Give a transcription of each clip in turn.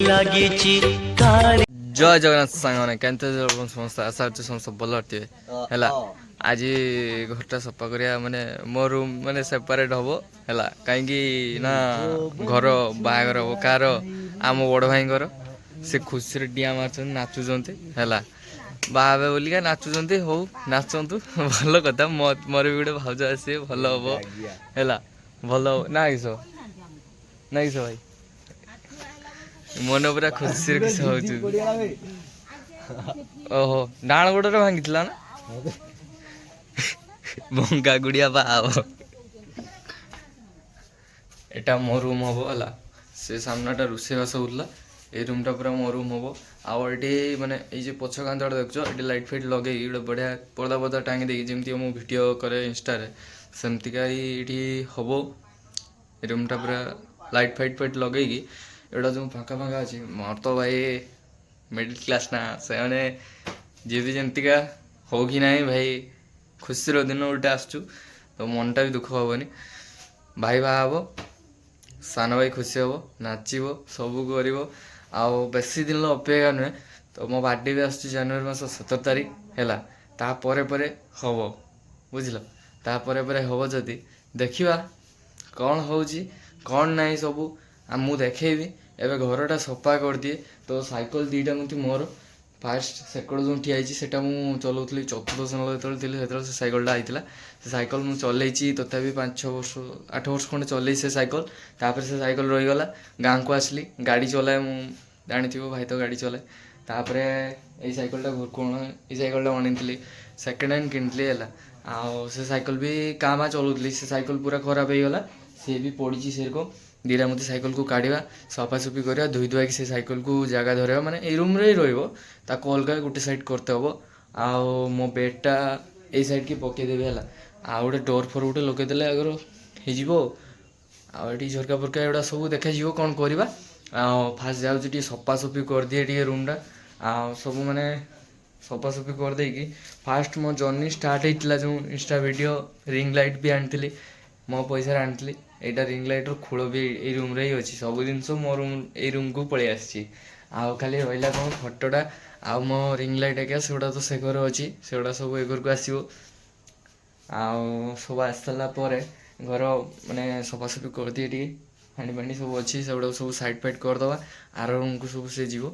লাগিছি তারি জয় জগন্নাথ ସାଙ୍ଗମାନେ କେମିତି ସମସ୍ତେ ଆଶା ଅଛି ସମସ୍ତେ ଭଲ ଥିବେ ହେଲା। ଆଜି ଘରଟା ସଫା କରିବା ମାନେ ମୋ ରୁମ୍ ମାନେ ସେପାରେଟ୍ ହେବ ହେଲା। କାହିଁକି ନା ଘର ବାହାଘର ହେବ କାହାର ଆମ ବଡ଼ ଭାଇଙ୍କର। ସେ ଖୁସିରେ ଡିଆଁ ମାରୁଛନ୍ତି ନାଚୁଛନ୍ତି ହେଲା। ବାହା ହେବେ ବୋଲିକା ନାଚୁଛନ୍ତି ହଉ ନାଚନ୍ତୁ ଭଲ କଥା। ମୋର ବି ଗୋଟେ ଭାଉଜ ଆସିବେ ଭଲ ହେବ ହେଲା। ଭଲ ହେବ ନା କିସ ନା କିସ ଭାଇ ମନ ପୁରା ଖୁସିରେ କିସ ହଉଛି। ଓହୋ ଡାହାଣ ଗୋଡ଼ରେ ଭାଙ୍ଗିଥିଲା ନା ଭଙ୍ଗା ଗୁଡିଆ ବା ହବ। ଏଟା ମୋ ରୁମ୍ ହବ ହେଲା। ସେ ସାମ୍ନାଟା ରୋଷେଇବାସ ହଉଥିଲା। ଏଇ ରୁମ୍ଟା ପୁରା ମୋ ରୁମ୍ ହବ। ଆଉ ଏଠି ମାନେ ଏଇ ଯେ ପଛ କାନ୍ଥଟା ଦେଖୁଛ ଏଠି ଲାଇଟ୍ ଫାଇଟ୍ ଲଗେଇକି ଗୋଟେ ବଢ଼ିଆ ପର୍ଦା ଟାଙ୍ଗି ଦେଇକି ଯେମିତି ମୁଁ ଭିଡ଼ିଓ କରେ ଇନଷ୍ଟାରେ ସେମିତିକା ଏଇଠି ହବ। ଏ ରୁମ୍ଟା ପୁରା ଲାଇଟ୍ ଫାଇଟ୍ ଲଗେଇକି ଏଗୁଡ଼ା ଯେଉଁ ଫାଙ୍କା ଅଛି ମୋର ତ ଭାଇ ମିଡ଼ିଲ୍ କ୍ଲାସ୍ ନା ସେମାନେ ଯିଏ ବି ଯେମିତିକା ହଉ କି ନାହିଁ ଭାଇ ଖୁସିର ଦିନ ଗୋଟେ ଆସୁଛୁ ତ ମନଟା ବି ଦୁଃଖ ହବନି। ଭାଇ ବାହା ହବ ସାନ ଭାଇ ଖୁସି ହବ ନାଚିବ ସବୁ କରିବ। ଆଉ ବେଶୀ ଦିନ ଅପେକ୍ଷା ନୁହେଁ ତ ମୋ ବାର୍ଥଡ଼େ ବି ଆସୁଛି ଜାନୁଆରୀ ମାସ 17 ତାରିଖ ହେଲା। ତାପରେ ପରେ ହବ ବୁଝିଲ। ତାପରେ ପରେ ହବ ଯଦି ଦେଖିବା କ'ଣ ହେଉଛି କ'ଣ ନାହିଁ ସବୁ ମୁଁ ଦେଖେଇବି। ଏବେ ଘରଟା ସଫା କରିଦିଏ ତ ସାଇକେଲ ଦୁଇଟା ମୋତେ ମୋର ଫାର୍ଷ୍ଟ ସେକଡ଼ ଯେଉଁ ଠିଆ ହେଇଛି ସେଇଟା ମୁଁ ଚଲାଉଥିଲି ଚତୁର୍ଥ ଶ୍ରେଣୀରେ ଯେତେବେଳେ ଥିଲି ସେତେବେଳେ ସେ ସାଇକେଲଟା ହେଇଥିଲା। ସେ ସାଇକେଲ ମୁଁ ଚଲେଇଛି ତଥାପି 5-6 ବର୍ଷ 8 ବର୍ଷ ଖଣ୍ଡେ ଚଲେଇଛି ସେ ସାଇକେଲ। ତାପରେ ସେ ସାଇକେଲ ରହିଗଲା ଗାଁକୁ ଆସିଲି ଗାଡ଼ି ଚଲାଏ ମୁଁ ଜାଣିଥିବ ଭାଇ ତ ଗାଡ଼ି ଚଲାଏ। ତାପରେ ଏଇ ସାଇକେଲଟା କ'ଣ ଏଇ ସାଇକେଲଟା ଆଣିଥିଲି ସେକେଣ୍ଡ ହ୍ୟାଣ୍ଡ କିଣିଥିଲି ହେଲା। ଆଉ ସେ ସାଇକେଲ ବି କାଁ ଭାଁ ଚଲାଉଥିଲି ସେ ସାଇକେଲ ପୁରା ଖରାପ ହେଇଗଲା। ସିଏ ବି ପଡ଼ିଛି ସେରକମ ଦୁଇଟା ମୋତେ ସାଇକେଲକୁ କାଢ଼ିବା ସଫାସୁଫି କରିବା ଧୋଇ ଧୁଆକି ସେ ସାଇକେଲକୁ ଜାଗା ଧରିବା ମାନେ ଏଇ ରୁମ୍ରେ ହିଁ ରହିବ। ତାକୁ ଅଲଗା ଗୋଟେ ସାଇଡ଼୍ କରତେ ହେବ। ଆଉ ମୋ ବେଡ଼୍ଟା ଏଇ ସାଇଡ଼୍କି ପକାଇଦେବି ହେଲା। ଆଉ ଗୋଟେ ଡୋର୍ ଫୋର୍ ଗୋଟେ ଲଗାଇଦେଲେ ଆଗରୁ ହେଇଯିବ। ଆଉ ଏଠି ଝରକା ଫରକା ଏଗୁଡ଼ା ସବୁ ଦେଖାଯିବ କ'ଣ କରିବା। ଆଉ ଫାଷ୍ଟ ଯାଉଛି ଟିକେ ସଫାସୁଫି କରିଦିଏ ଟିକେ ରୁମ୍ଟା। ଆଉ ସବୁ ମାନେ ସଫାସୁଫି କରିଦେଇକି ଫାଷ୍ଟ ମୋ ଜର୍ଣ୍ଣି ଷ୍ଟାର୍ଟ ହେଇଥିଲା ଯେଉଁ ଇନଷ୍ଟା ଭିଡ଼ିଓ ରିଙ୍ଗ ଲାଇଟ୍ ବି ଆଣିଥିଲି ମୋ ପଇସାରେ ଆଣିଥିଲି। ଏଇଟା ରିଙ୍ଗ ଲାଇଟ୍ର ଖୋଳ ବି ଏଇ ରୁମ୍ରେ ହିଁ ଅଛି। ସବୁ ଜିନିଷ ମୋ ରୁମ୍ ଏଇ ରୁମ୍କୁ ପଳେଇ ଆସିଛି। ଆଉ ଖାଲି ରହିଲା କ'ଣ ଫଟୋଟା ଆଉ ମୋ ରିଙ୍ଗ ଲାଇଟ୍ ଏକା ସେଗୁଡ଼ା ତ ସେ ଘରେ ଅଛି ସେଗୁଡ଼ା ସବୁ ଏ ଘରକୁ ଆସିବ। ଆଉ ସବୁ ଆସିସାରିଲା ପରେ ଘର ମାନେ ସଫାସୁଫି କରିଦିଏ ଟିକେ ହାଣ୍ଡି ଫାଣ୍ଡି ସବୁ ଅଛି ସେଗୁଡ଼ାକୁ ସବୁ ସାଇଡ଼୍ ଫାଇଡ଼୍ କରିଦେବା। ଆର ରୁମ୍କୁ ସବୁ ସେ ଯିବ।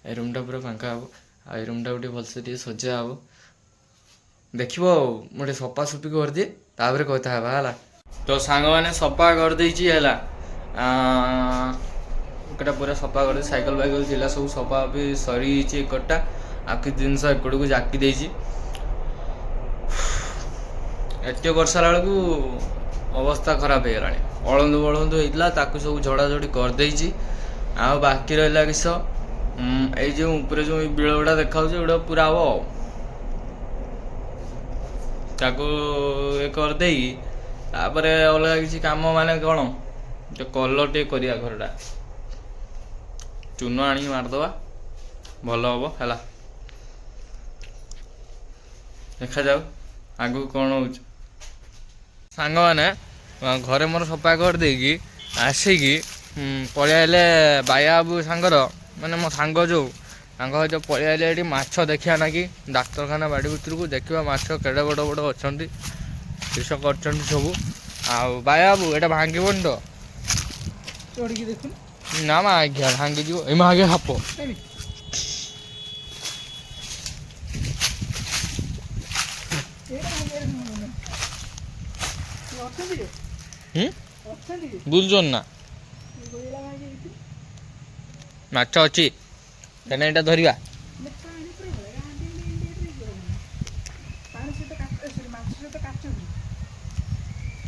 ଏ ରୁମ୍ଟା ପୁରା ଫାଙ୍କା ହେବ। ଆଉ ଏ ରୁମ୍ଟାକୁ ଟିକେ ଭଲସେ ଟିକେ ସଜା ହେବ ଦେଖିବ। ଆଉ ମୁଁ ଟିକେ ସଫାସୁଫି କରିଦିଏ ତାପରେ କଥା ହେବା ହେଲା। ତ ସାଙ୍ଗମାନେ ସଫା କରିଦେଇଛି ହେଲା। ଏକଟା ପୁରା ସଫା କରିଦେଇ ସାଇକେଲ ଫାଇକେଲ ଥିଲା ସବୁ ସଫା ବି ସରିଯାଇଛି ଏକଟା। ଆଉ କିଛି ଜିନିଷ ଏକଡ଼କୁ ଜାକି ଦେଇଛି। ଏତେ ବର୍ଷା ହେଲା ବେଳକୁ ଅବସ୍ଥା ଖରାପ ହେଇଗଲାଣି। ଅଳନ୍ଦୁ ବଳନ୍ଦୁ ହେଇଥିଲା ତାକୁ ସବୁ ଝଡ଼ାଝଡ଼ି କରିଦେଇଛି। ଆଉ ବାକି ରହିଲା କିସ ଏଇ ଯେଉଁ ଉପରେ ଯେଉଁ ଏଇ ବିଳ ଗୁଡ଼ା ଦେଖାଯାଉଛି ଏଗୁଡ଼ା ପୁରା ହବ ଆଉ ତାକୁ ଏ କରିଦେଇକି ତାପରେ ଅଲଗା କିଛି କାମ ମାନେ କ'ଣ ଟିକେ କଲର୍ ଟିକେ କରିବା ଘରଟା ଚୂନ ଆଣିକି ମାରିଦେବା ଭଲ ହେବ ହେଲା। ଦେଖାଯାଉ ଆଗକୁ କ'ଣ ହେଉଛି। ସାଙ୍ଗମାନେ ଘରେ ମୋର ସଫା କରିଦେଇକି ଆସିକି ପଳେଇ ଆଇଲେ ବାୟା ବାବୁ ସାଙ୍ଗର ମାନେ ମୋ ସାଙ୍ଗ ଯେଉଁ ତାଙ୍କ ସହିତ ପଳେଇ ଆଇଲେ ଏଠି ମାଛ ଦେଖିବା ନାକି ଡାକ୍ତରଖାନା ବାଡ଼ି ଭିତରକୁ ଦେଖିବା ମାଛ କେଡ଼େ ବଡ଼ ବଡ଼ ଅଛନ୍ତି କିସ କରିଛନ୍ତି ସବୁ। ଆଉ ବାୟା ବାବୁ ଏଇଟା ଭାଙ୍ଗିବନି ତ ନା ମା ଆଜ୍ଞା ଭାଙ୍ଗିଯିବ ଏମା ଆଜ୍ଞା ସାପ ବୁଝୁଛନ୍ ନା ମାଛ ଅଛି କାହିଁକିନା ଏଇଟା ଧରିବା।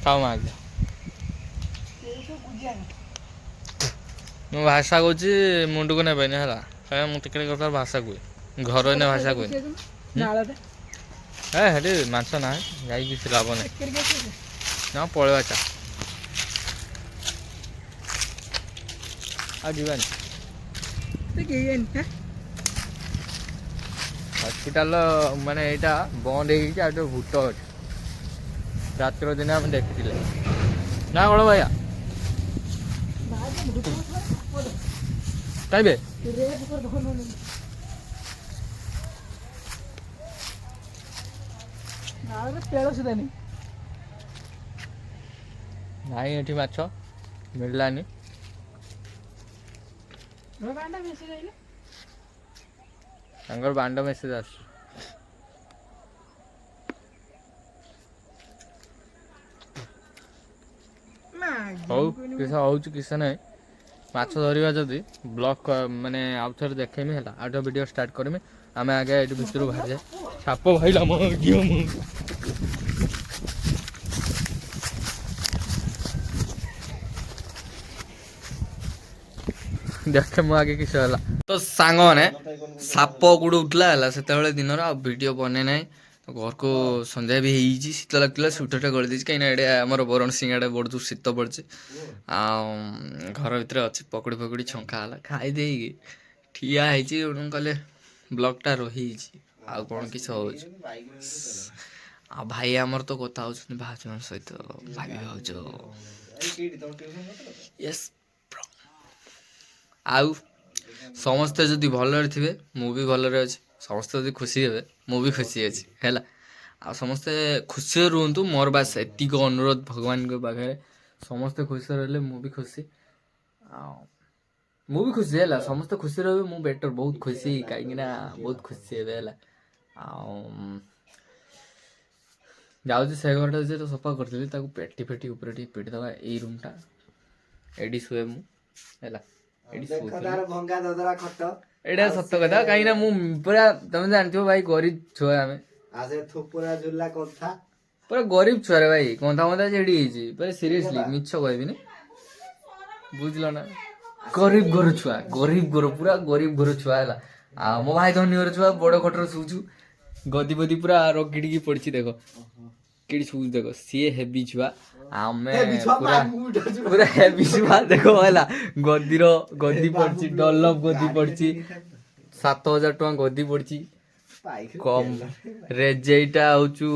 ଖାଉ ମା ଆଜ୍ଞା ମୁଁ ଭାଷା କହୁଛି ମୁଣ୍ଡକୁ ନେବେନି ହେଲା। କାହିଁକିନା ମୁଁ ଟିକେ କଥା ଭାଷା କୁହେ ଘର ଏନେ ଭାଷା କୁହେ। ହେଠି ମାଛ ନାହିଁ ଯାଇକି କିଛି ଲାଭ ନାହିଁ ନା ପଳେଇବା ଚା ଆଉ ଯିବାନି। ହସ୍ପିଟାଲ ମାନେ ଏଇଟା ବନ୍ଦ ହେଇଯାଇଛି ଆଉ ଗୋଟେ ଭୂତ ଅଛି ରାତିର ଦିନେ ଆମେ ଦେଖିଥିଲେ ନା କ'ଣ ଭାଇଆ। ଖାଇବେ ନାଇଁ ଏଠି ମାଛ ମିଳିଲାନି ତାଙ୍କର ବାଣ୍ଡ ମେସେଜ ଆସୁଛି ହଉ କିସ ହଉଛି କିସ ନାହିଁ ମାଛ ଧରିବା ଯଦି ବ୍ଲକ୍ ମାନେ ଆଉ ଥରେ ଦେଖେଇମି ହେଲା ଆଉ ଥରେ ଭିଡ଼ିଓ ଷ୍ଟାର୍ଟ କରିମି ଆମେ ଆଗେ ଏଠି ଭିତରୁ ବାହାରିଯାଏ ସାପ ଭାଇଲା ମୋ ଘିଅ ମୁଁ ଦେଖେ ମୁଁ ଆଗେ କିସ ହେଲା ତ ସାଙ୍ଗମାନେ ସାପ ଗୁଡ଼ ଉଠିଲା ହେଲା ସେତେବେଳେ ଦିନର ଆଉ ଭିଡ଼ିଓ ବନେଇ ନାହିଁ ଘରକୁ ସନ୍ଧ୍ୟା ବି ହେଇଯାଇଛି ଶୀତ ଲାଗିଥିଲା ସ୍ୱିଟରଟା ଗଳି ଦେଇଛି କାହିଁକିନା ଏଇଟା ଆମର ବରଣ ସିଂ ଆଡ଼େ ବହୁତ ଜୋର ଶୀତ ପଡ଼ୁଛି ଆଉ ଘର ଭିତରେ ଅଛି ପକୁଡ଼ି ଫକୁଡ଼ି ଛଙ୍କା ହେଲା ଖାଇ ଦେଇକି ଠିଆ ହେଇଛି କହିଲେ ବ୍ଲଗ୍ଟା ରହିଯାଇଛି ଆଉ କ'ଣ କିଛି ହେଉଛି ଆଉ ଭାଇ ଆମର ତ କଥା ହେଉଛନ୍ତି ଭାଉଜଙ୍କ ସହିତ ଭାଇ ଭାଉଜ ୟେସ୍ ଆଉ ସମସ୍ତେ ଯଦି ଭଲରେ ଥିବେ ମୁଁ ବି ଭଲରେ ଅଛି ସମସ୍ତେ ଯଦି ଖୁସି ହେବେ ମୁଁ ବି ଖୁସି ଅଛି ହେଲା ଆଉ ସମସ୍ତେ ଖୁସିରେ ରୁହନ୍ତୁ ମୋର ବାସ୍ ଏତିକି ଅନୁରୋଧ ଭଗବାନଙ୍କ ପାଖରେ ସମସ୍ତେ ଖୁସିରେ ରହିଲେ ମୁଁ ବି ଖୁସି ଆଉ ମୁଁ ବି ଖୁସି ହେଲା ସମସ୍ତେ ଖୁସି ରହିବେ ମୁଁ ବେଟର ବହୁତ ଖୁସି କାହିଁକିନା ବହୁତ ଖୁସି ହେବେ ହେଲା ଆଉ ଯାଉଛି ସେ ଘରଟା ଯେହେତୁ ସଫା କରିଥିଲି ତାକୁ ପେଟି ଫେଟି ଉପରେ ଟିକେ ପିଟି ଦେବା ଏଇ ରୁମ୍ଟା ଏଠି ଶୁଏ ମୁଁ ହେଲା ଏଇଟା ସତ କଥା କାହିଁକିନା ମୁଁ ପୁରା ତମେ ଜାଣିଥିବ ଭାଇ ଗରିବ ଛୁଆ ଆମେ ପୁରା ଗରିବ ଛୁଆରେ ଭାଇ କନ୍ଥା ମନ୍ଥା ସେଠି ହେଇଛି ପୁରା ସିରିୟସଲି ମିଛ କହିବିନି ବୁଝିଲ ନା ଗରିବ ଘର ଛୁଆ ପୁରା ଗରିବ ଘର ଛୁଆ ହେଲା ଆଉ ମୋ ଭାଇ ଧନୀ ଘର ଛୁଆ ବଡ଼ ଖଟରେ ଶୋଉଛୁ ଗଦି ବଦି ପୁରା ରଗିଡ଼ିକି ପଡ଼ିଛି ଦେଖ କିଠି ଶୋଉଛୁ ଦେଖ ସିଏ ହେବି ଛୁଆ ଆମେ ପୁରା ପୁରା ହେବି ଛୁଆ ଦେଖ ହେଲା ଗଦି ପଡ଼ିଛି ଡଲପ ଗଦି ପଡ଼ିଛି 7,000 ଟଙ୍କା ଗଦି ପଡ଼ିଛି କମ୍ ରେଜେଇଟା ହଉଛୁ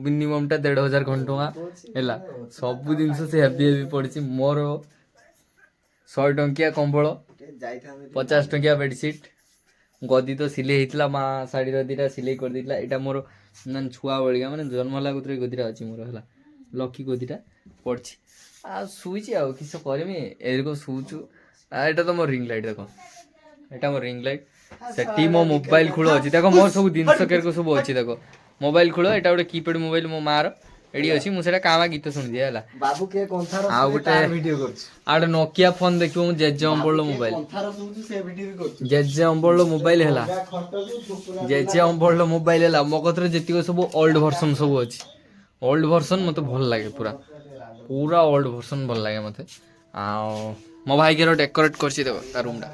ମିନିମମ୍ଟା 1,500 ଖଣ୍ଡ ଟଙ୍କା ହେଲା ସବୁ ଜିନିଷ ସେ ହେବି ପଡ଼ିଛି ମୋର 100 ଟଙ୍କିଆ କମ୍ବଳ 50 ଟଙ୍କିଆ ବେଡ଼ସିଟ୍ ଗଦି ତ ସିଲେଇ ହେଇଥିଲା ମା ଶାଢ଼ୀର ଦୁଇଟା ସିଲେଇ କରିଦେଇଥିଲା ଏଇଟା ମୋର ମାନେ ଛୁଆ ବଳିକା ମାନେ ଜନ୍ମ ହେଲା କତିରେ ଗଦିଟା ଅଛି ମୋର ହେଲା ଲକି ଗଦିଟା ପଡ଼ିଛି ଆଉ ଶୋଇଛି ଆଉ କିସ କରିମି ଏରକ ଶୋଉଛୁ ଏଇଟା ତ ମୋ ରିଙ୍ଗ ଲାଇଟ୍ ଦେଖ ଏଇଟା ମୋ ରିଙ୍ଗ ଲାଇଟ୍ ସେଠି ମୋ ମୋବାଇଲ ଖୋଳ ଅଛି ଦେଖ ମୋର ସବୁ ଜିନିଷ କେରକ ସବୁ ଅଛି ଦେଖ ମୋବାଇଲ ଖୋଳ ଏଇଟା ଗୋଟେ କିପ୍ୟାଡ ମୋବାଇଲ ମୋ ମାର ଏଠି ଅଛି ମୁଁ ସେଇଟା କାମା ଗୀତ ଶୁଣିଦିଏ ହେଲା ଆଉ ଗୋଟେ ନୋକିଆ ଫୋନ ଦେଖିବ ମୁଁ ଜେଜେ ଅମ୍ବଳ ମୋବାଇଲ ହେଲା ଜେଜେ ଅମ୍ବଳ ମୋବାଇଲ ହେଲା ମୋ କତିରେ ଯେତିକ ସବୁ ଓଲ୍ଡ ଭର୍ସନ ସବୁ ଅଛି ଓଲ୍ଡ ଭର୍ସନ ମତେ ଭଲ ଲାଗେ ପୁରା ଓଲ୍ଡ ଭର୍ସନ ଭଲ ଲାଗେ ମତେ ଆଉ ମୋ ଭାଇଙ୍କର ଡେକୋରେଟ୍ କରିଛି ଦେଖ ତା ରୁମ୍ଟା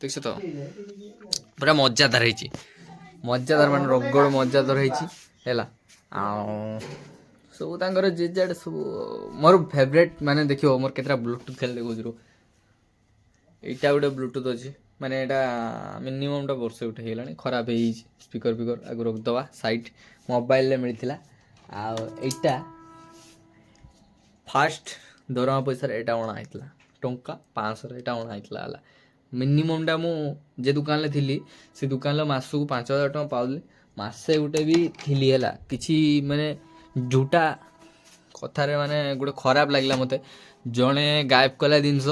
ଦେଖିଛ ତ ପୁରା ମଜାଦାର ହେଇଛି ମଜାଦାର ମାନେ ରଗଡ଼ ମଜାଦାର ହେଇଛି ହେଲା ଆଉ ସବୁ ତାଙ୍କର ଯେ ଯାଡ଼େ ସବୁ ମୋର ଫେଭରେଟ୍ ମାନେ ଦେଖିବ ମୋର କେତେଟା ବ୍ଲୁଟୁଥ୍ ଖାଲି ଦେଖୁଛୁ ଏଇଟା ଗୋଟେ ବ୍ଲୁଟୁଥ୍ ଅଛି ମାନେ ଏଇଟା ମିନିମମ୍ଟା ବର୍ଷେ ଗୋଟେ ହେଇଗଲାଣି ଖରାପ ହେଇଯାଇଛି ସ୍ପିକର ଫିକର ଆଗରୁ ରଖିଦେବା ସାଇଟ୍ ମୋବାଇଲରେ ମିଳିଥିଲା ଆଉ ଏଇଟା ଫାଷ୍ଟ ଦରମା ପଇସାରେ ଏଇଟା ଅଣା ହେଇଥିଲା ଟଙ୍କା 500 ଏଇଟା ଅଣା ହେଇଥିଲା ହେଲା ମିନିମମ୍ଟା ମୁଁ ଯେ ଦୋକାନରେ ଥିଲି ସେ ଦୋକାନରେ ମାସକୁ 5,000 ଟଙ୍କା ପାଉଥିଲି ମାସେ ଗୋଟେ ବି ଥିଲି ହେଲା କିଛି ମାନେ ଯେଉଁଟା କଥାରେ ମାନେ ଗୋଟେ ଖରାପ ଲାଗିଲା ମୋତେ ଜଣେ ଗାୟବ କଲା ଜିନିଷ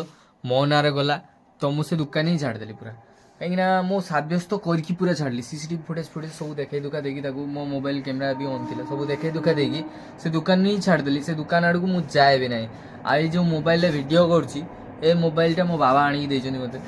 ମୋ ନାଁରେ ଗଲା ତ ମୁଁ ସେ ଦୋକାନ ହିଁ ଛାଡ଼ିଦେଲି ପୁରା କାହିଁକିନା ମୁଁ ସାବ୍ୟସ୍ତ କରିକି ପୁରା ଛାଡ଼ିଲି ସିସିଟିଭି ଫୁଟେଜ୍ ସବୁ ଦେଖେଇ ଦୁଖା ଦେଇକି ତାକୁ ମୋ ମୋବାଇଲ କ୍ୟାମେରା ବି ଅନ୍ ଥିଲା ସବୁ ଦେଖେଇ ଦୁଖା ଦେଇକି ସେ ଦୋକାନ ହିଁ ଛାଡ଼ିଦେଲି ସେ ଦୋକାନ ଆଡ଼କୁ ମୁଁ ଯାଏ ବି ନାହିଁ ଆଉ ଏଇ ଯେଉଁ ମୋବାଇଲରେ ଭିଡ଼ିଓ କରୁଛି ଏ ମୋବାଇଲଟା ମୋ ବାବା ଆଣିକି ଦେଇଛନ୍ତି ମୋତେ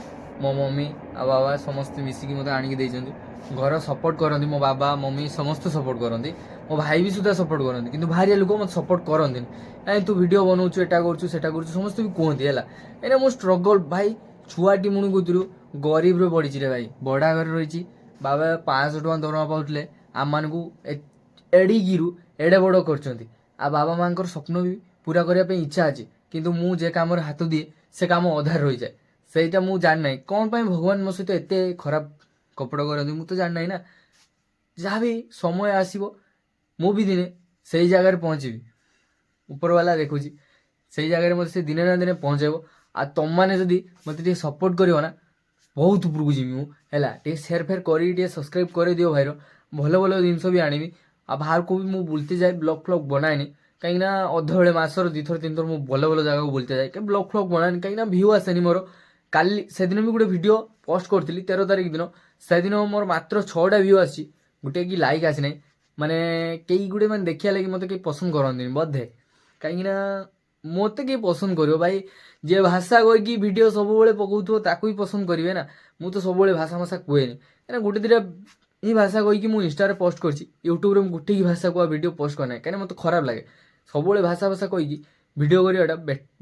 ମୋ ମମି ଆଉ ବାବା ସମସ୍ତେ ମିଶିକି ମୋତେ ଆଣିକି ଦେଇଛନ୍ତି ଘର ସପୋର୍ଟ କରନ୍ତି ମୋ ବାବା ମମି ସମସ୍ତେ ସପୋର୍ଟ କରନ୍ତି ମୋ ଭାଇ ବି ସୁଦ୍ଧା ସପୋର୍ଟ କରନ୍ତି କିନ୍ତୁ ବାହାରିଆ ଲୋକ ମୋତେ ସପୋର୍ଟ କରନ୍ତିନି ନାଇଁ ତୁ ଭିଡ଼ିଓ ବନଉଛୁ ଏଟା କରୁଛୁ ସେଟା କରୁଛୁ ସମସ୍ତେ ବି କୁହନ୍ତି ହେଲା ଏଇନା ମୋ ଷ୍ଟ୍ରଗଲ୍ ଭାଇ ଛୁଆଟି ମୁଣି କତିରୁ ଗରିବରେ ପଡ଼ିଛି ରେ ଭାଇ ବଢ଼ା ଘରେ ରହିଛି ବାବା 500 ଟଙ୍କା ଦରମା ପାଉଥିଲେ ଆମମାନଙ୍କୁ ଏଡ଼ିକିରୁ ଏଡ଼େ ବଡ଼ କରିଛନ୍ତି ଆଉ ବାବା ମାଆଙ୍କର ସ୍ୱପ୍ନ ବି ପୁରା କରିବା ପାଇଁ ଇଚ୍ଛା ଅଛି କିନ୍ତୁ ମୁଁ ଯେ କାମରେ ହାତ ଦିଏ ସେ କାମ ଅଧାରେ ରହିଯାଏ ସେଇଟା ମୁଁ ଜାଣିନାହିଁ କ'ଣ ପାଇଁ ଭଗବାନ ମୋ ସହିତ ଏତେ ଖରାପ କପଟ କରନ୍ତି ମୁଁ ତ ଜାଣିନାହିଁ ନା ଯାହା ବି ସମୟ ଆସିବ ମୁଁ ବି ଦିନେ ସେଇ ଜାଗାରେ ପହଞ୍ଚିବି ଉପରବାଲା ଦେଖୁଛି ସେଇ ଜାଗାରେ ମୋତେ ସେ ଦିନେ ନା ଦିନେ ପହଞ୍ଚାଇବ आ तुम मैंने जदि मत सपोर्ट करियो ना बहुत उपरको जिमी मु है सेयार फेयर कर सब्सक्राइब कर दियो भाईर भल भल जिनस भी आनी आ बाहर को भी मुझे बुलते जाए ब्लॉग फ्लॉग बनाएनि कहीं अध बेले मसर 2 3 थर मुझे भल भल जगह को बुलते जाए क्या ब्लॉग फ्लॉग बनाएनि कहीं भ्यू आसेनि मोर काली से दिन भी गोटे वीडियो पोस्ट करी 13 तारिख दिन से दिन मोर मात्र 6टा भ्यू आसी गोटे कि लाइक आसी ना माने कई गुटे मैंने देखा लगे मत कहीं पसंद करते बोधे कहीं मत कहीं पसंद कर भाई जे भाषा कहीकि वीडियो सब पकाउथो ताकू ही पसंद करेंगे ना मुझे तो सब भाषा भाषा कहेनि क्या गोटे 2टा ही भाषा कहीकि मुझे इंस्टा पोस्ट कर यूट्यूब में गोटे ही भाषा को वीडियो पोस्ट करना कहीं मत खराब लगे सब भाषा भाषा कहीकि वीडियो करवाटा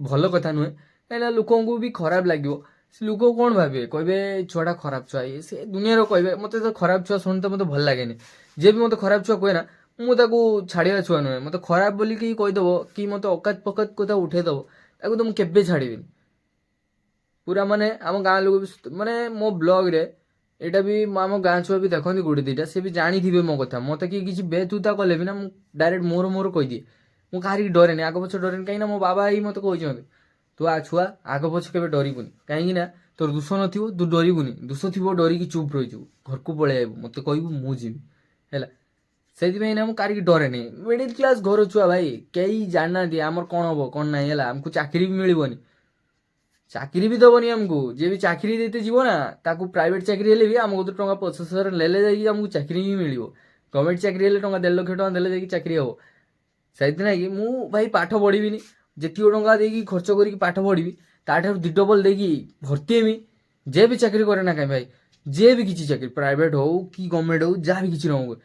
भल कथा नुहे कहीं लोक भी खराब लगे से लोक कौन भावे कहे छुआटा खराब छुआ ये से दुनिया कहे मत तो खराब छुआ शुणी तो मत भल लगे जे भी मत खराब छुआ कहे ना मुझे छाड़ा छुआ नुहे मत खराब बोल कहीदेव कि मत अकात पकात को उठेदेव ताको तो मुझे केबे छाड़बी पूरा माने आम गाँ लोग भी माने मो ब्लॉग रे एटा भी आम गाँ छुआ भी देखते गोटे 2टा से भी जानी थे मो कथा मत कि बेतुता कले भी ना डायरेक्ट मोर मोर कहीदिए मुझे कहीं डरेनि आग पछ डरेनि कहीं मो बाबा ही मत कहते तू आ छुआ आग पछ के डरबुनि कहीं तोर दोष न तू डरबुनि दोष थी डरिकी चुप रही घर को पलि मत कहबू मुझे है से मुझे डरेनि मिडिल क्लास घर छुआ भाई कई जाना आमर कौन हम कौन ना है आमको चाकरी भी मिलबनी चाकरी भी दबनी आमको जे भी चाकरी देते जीव ना ताकू प्राइवेट चाकरी हेले भी आमको तो टंका 50,000 लेले जाइए आमको चाकरी भी मिल गवर्नमेंट चाकरी हेले टंका 1.5 लाख टंका देले जाइए चाकरी हम से कि भाई पाठ पढ़ी जितक टंका देकी खर्च करके पाठ पढ़ी ताठू 2 डबल देकी भर्ती हेमी जे भी चाकरी करे ना कहीं भाई जे भी किसी चाकरी प्राइवेट हो कि गवर्नमेंट हो जहाँ भी किसी न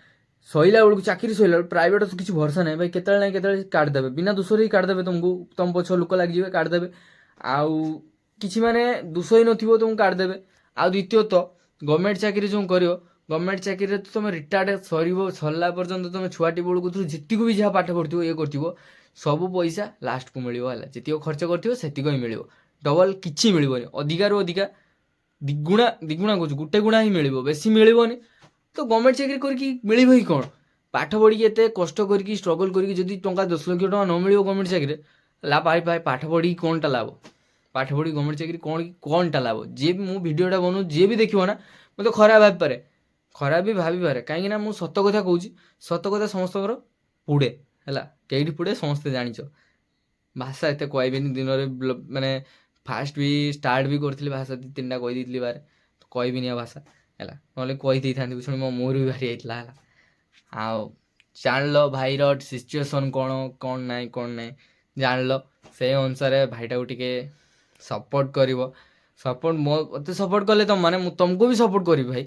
सैला बेलू चाकरी सैला प्राइवेट तो किसी भरसा नहीं भाई केतले ना केतले काटिदेवे बिना दोषर ही काटिदेवे तुमको तुम पछ लोक लगे काटिदेवे आउ किसी माने दोष ही नथिबो तुमको काटिदेवे आ द्वितीयत गवर्नमेंट चाकरी जो कर गवर्नमेंट चाकरी तो तुम रिटायर्ड सरला पर्यंत तुम छुआटी बेलू जीतक भी जहाँ पाठ पढ़ो ये कर सब पैसा लास्ट को मिले जी खर्च कर मिल डबल किसी मिलबनी अधिकार अधिका दिगुणा दिगुणा कह गोटे गुणा ही मिल बेसी मिलबनी तो गवर्नमेंट चाकरी करके मिल ही कौन पाठ पढ़ी एत कष्ट करके स्ट्रगल करके जदि टंका 10 लाख टका न मिल गवर्नमेंट चाकरी लाभ पाई पाठ पढ़ी कौन टा लाभ पाठ पढ़ी गवर्नमेंट चाकरी कौन टा लाभ जे भी मु भिडियोटा बनू जे भी देखो ना मतलब खराब भावी पारे खराब भी भावी पारे कहीं मुझे सत कथा कहूँ सत कथा समस्त पुड़े है कई पुड़े समस्ते जाच भाषा एत कहबेनि दिन में माने फास्ट भी स्टार्ट भी करी भाषा 2-3टा कहीदी बारे तो कहबिनि भाषा है ना कही था शुणी मो मुहर भी बाहरी जाता है आओ जान लो भाईर सिचुएसन कौन ना जान लो से अनुसार भाईटा को टिके सपोर्ट कर सपोर्ट मत सपोर्ट कले तुम मैंने तुमको भी सपोर्ट करी भाई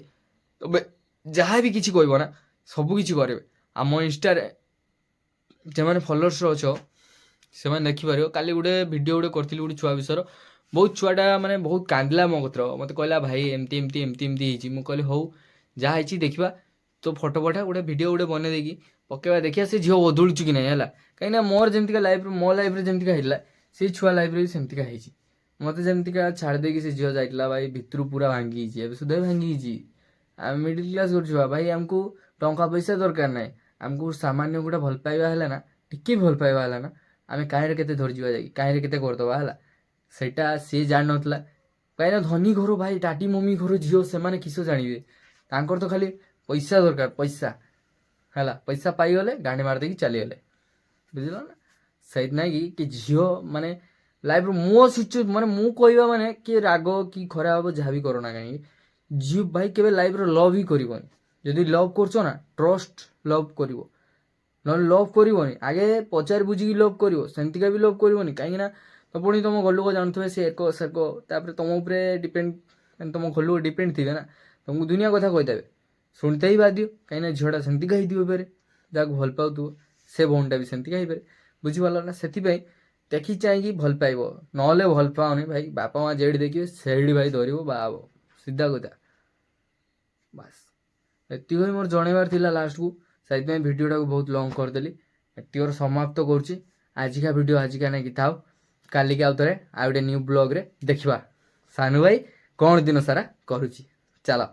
तो जहाँ भी किसी कहब ना सबकि करेंगे आम इंस्टा जो मैंने फलोअर्स अच्छ से देखिपर काली गोटे वीडियो गोटे करी गोटे छुआ विषय बहुत छुआटा माने बहुत कांदिला मो कतर मत कहला भाई एमती एमती एमती एमती होती मुझे कहली हूँ जहाँ देखा तो फोटो पठा गोटे वीडियो गोटे बन देकी पकेबा देखिए से झील बदलुचु कि नहीं है कहीं मोर जमती लाइफ मो लाइफ जमती होता से छुआ लाइफ सेमतिका होती मत जमतिका छाड़ देकी से झील जाइला भाई भितर पूरा भांगी सुधा भांगी आम मिडिल क्लास छुआ भाई आमको टंका पैसा दरकार ना आमको सामान्य गोटे भल पाइबा है ना टिके भल पाइबा है ना आम कहीं के धरजा जा कहीं के करदे है सेटा सी जान नाला कहीं धनी घर भाई टाटी मम्मी घर झील से किस जानवे तांकर तो खाली पैसा दरकार पैसा है पैसा पाईगले गांडी मारदे चलीगले बुझल ना से कि झील माने लाइफ मो सिचु माने मु कहवा माने कि राग कि खराब हम जहाँ भी करना कहीं झील भाई के लाइफ लव ही करनी जदि लव कर ट्रस्ट लव कर ना लव करनी आगे पचार बुझी लव करमतिका भी लव करनी कहीं तो पुणी तुम घर लोग जानते से एक सेक तुम उपरे डिपेंड तुम घर लोग डिपेंड थे ना तुमको दुनिया कथा कहीदेवे शुणते ही बाध्य कहीं झीलटा सेमतिका होपे जहाँ भल पाऊ से भौणटा भी सेमतिका होपे बुझीपार ना से देखी चाहिए भल पाइब ना भल पाओनी भाई बापा माँ जेडी देखिए से भाई धर बाब सीधा कथा बास एति मोर जनइबार थिला लास्ट को से भिडियोटा को बहुत लंग करदेली एति समाप्त करुच्ची आजिका भिडियो आजिका नहीं था काली के आउे आउ गए न्यू ब्लॉग रे देखा सानू भाई कौन दिन सारा करुच्ची चलो।